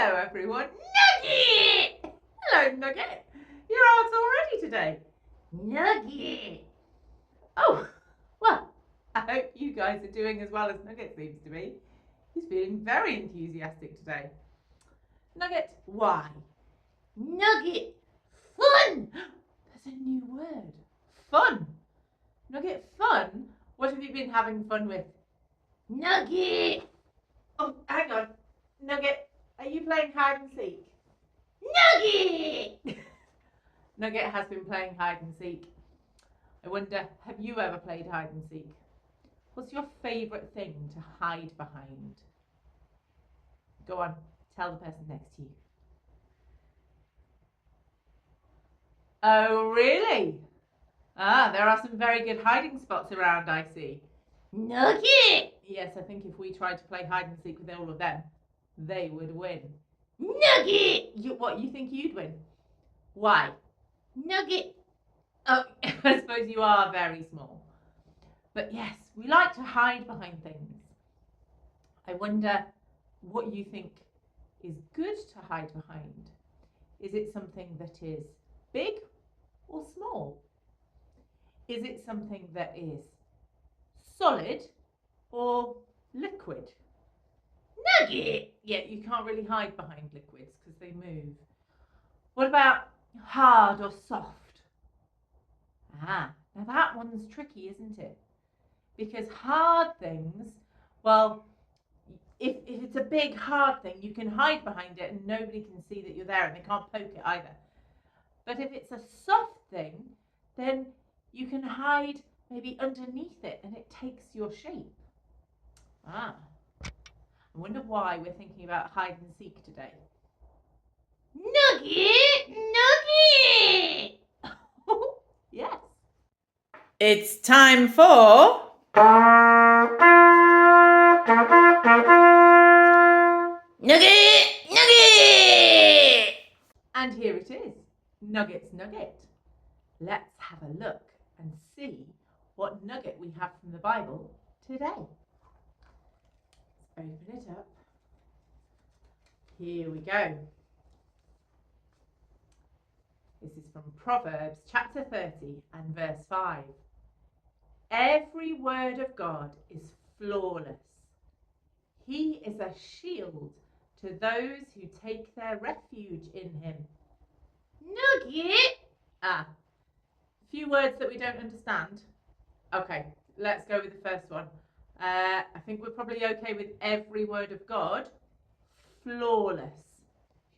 Hello everyone, Nugget! Hello Nugget, you're out already today. Nugget! Oh, well, I hope you guys are doing as well as Nugget seems to be. He's feeling very enthusiastic today. Nugget, why? Nugget, fun! There's a new word, fun. Nugget, fun? What have you been having fun with? Nugget! Oh, hang on. Nugget, are you playing hide and seek? Nugget! Nugget has been playing hide and seek. I wonder, have you ever played hide and seek? What's your favourite thing to hide behind? Go on, tell the person next to you. Oh, really? Ah, there are some very good hiding spots around, I see. Nugget! Yes, I think if we tried to play hide and seek with all of them, they would win. Nugget! You think you'd win? Why? Nugget! Oh, I suppose you are very small. But yes, we like to hide behind things. I wonder what you think is good to hide behind. Is it something that is big or small? Is it something that is solid or liquid? Nugget! Yeah, you can't really hide behind liquids because they move. What about hard or soft? Ah, now that one's tricky, isn't it? Because hard things, well, if it's a big hard thing, you can hide behind it and nobody can see that you're there and they can't poke it either. But if it's a soft thing, then you can hide maybe underneath it and it takes your shape. Ah, I wonder why we're thinking about hide and seek today. Nugget! Nugget! Yes. It's time for... Nugget! Nugget! And here it is, Nugget's Nugget. Let's have a look and see what nugget we have from the Bible today. Let's open it up. Here we go. This is from Proverbs chapter 30 and verse 5. Every word of God is flawless. He is a shield to those who take their refuge in him. Nugget! Ah, a few words that we don't understand. Okay, let's go with the first one. I think we're probably okay with every word of God. Flawless.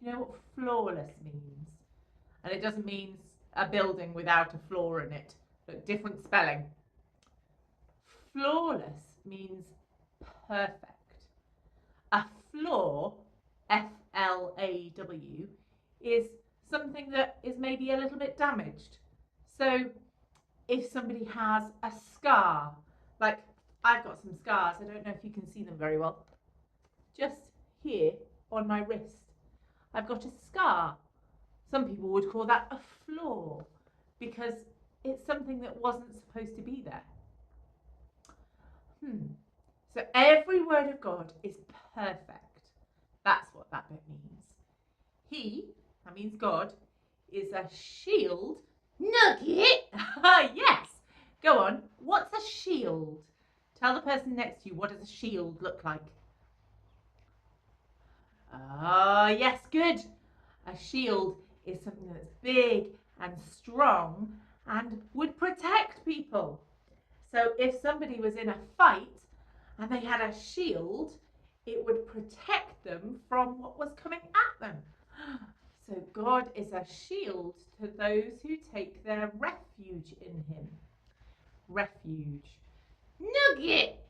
Do you know what flawless means? And it doesn't mean a building without a flaw in it, but different spelling. Flawless means perfect. A flaw, F-L-A-W, is something that is maybe a little bit damaged. So if somebody has a scar, like I've got some scars, I don't know if you can see them very well, just here on my wrist, I've got a scar. Some people would call that a flaw because it's something that wasn't supposed to be there. So every word of God is perfect. That's what that bit means. He, that means God, is a shield. Nugget! Yes! Go on. What's a shield? Tell the person next to you, what does a shield look like? Ah, yes, good. A shield is something that's big and strong and would protect people. So if somebody was in a fight and they had a shield, it would protect them from what was coming at them. So God is a shield to those who take their refuge in him. Refuge. Nugget!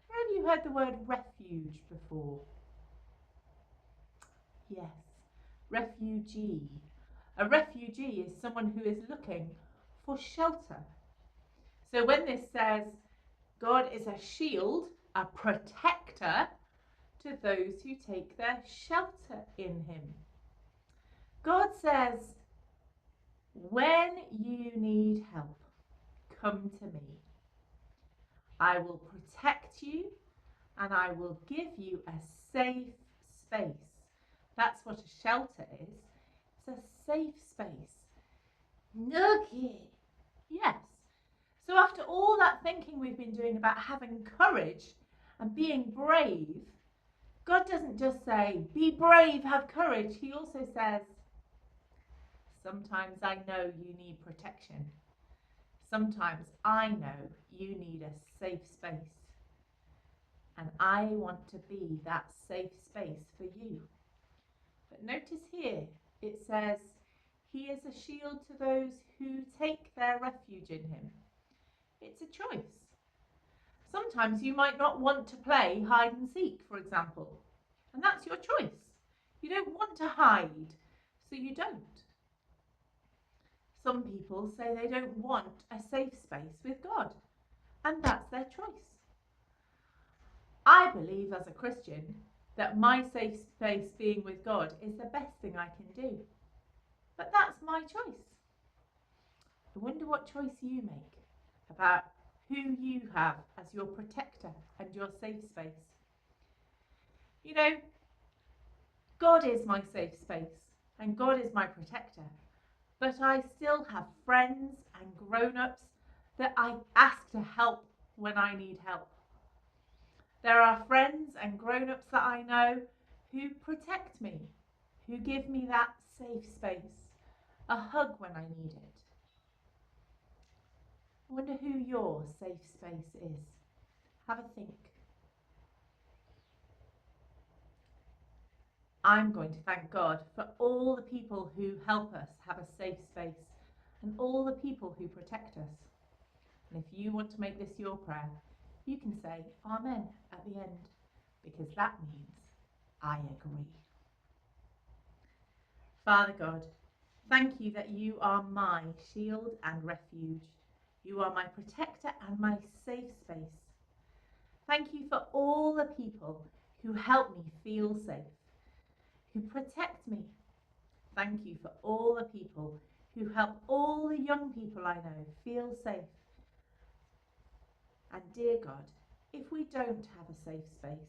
Have you heard the word refuge before? Yes. Refugee. A refugee is someone who is looking for shelter. So when this says God is a shield, a protector to those who take their shelter in him. God says, when you need help, come to me. I will protect you and I will give you a safe space That's what a shelter is. It's a safe space. Nugget. Yes. So after all that thinking we've been doing about having courage and being brave, God doesn't just say, be brave, have courage. He also says, sometimes I know you need protection. Sometimes I know you need a safe space. And I want to be that safe space for you. But notice here, it says, he is a shield to those who take their refuge in him. It's a choice. Sometimes you might not want to play hide and seek, for example, and that's your choice. You don't want to hide, so you don't. Some people say they don't want a safe space with God, and that's their choice. I believe as a Christian that my safe space being with God is the best thing I can do, but that's my choice. I wonder what choice you make about who you have as your protector and your safe space. You know, God is my safe space and God is my protector, but I still have friends and grown-ups that I ask to help when I need help. There are friends and grown-ups that I know who protect me, who give me that safe space, a hug when I need it. I wonder who your safe space is. Have a think. I'm going to thank God for all the people who help us have a safe space and all the people who protect us. And if you want to make this your prayer, you can say Amen at the end, because that means I agree. Father God, thank you that you are my shield and refuge. You are my protector and my safe space. Thank you for all the people who help me feel safe, who protect me. Thank you for all the people who help all the young people I know feel safe. And dear God, if we don't have a safe space,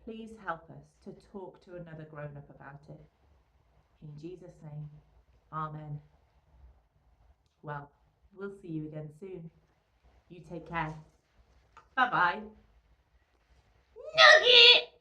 please help us to talk to another grown-up about it. In Jesus' name, Amen. Well, we'll see you again soon. You take care. Bye-bye. Nugget!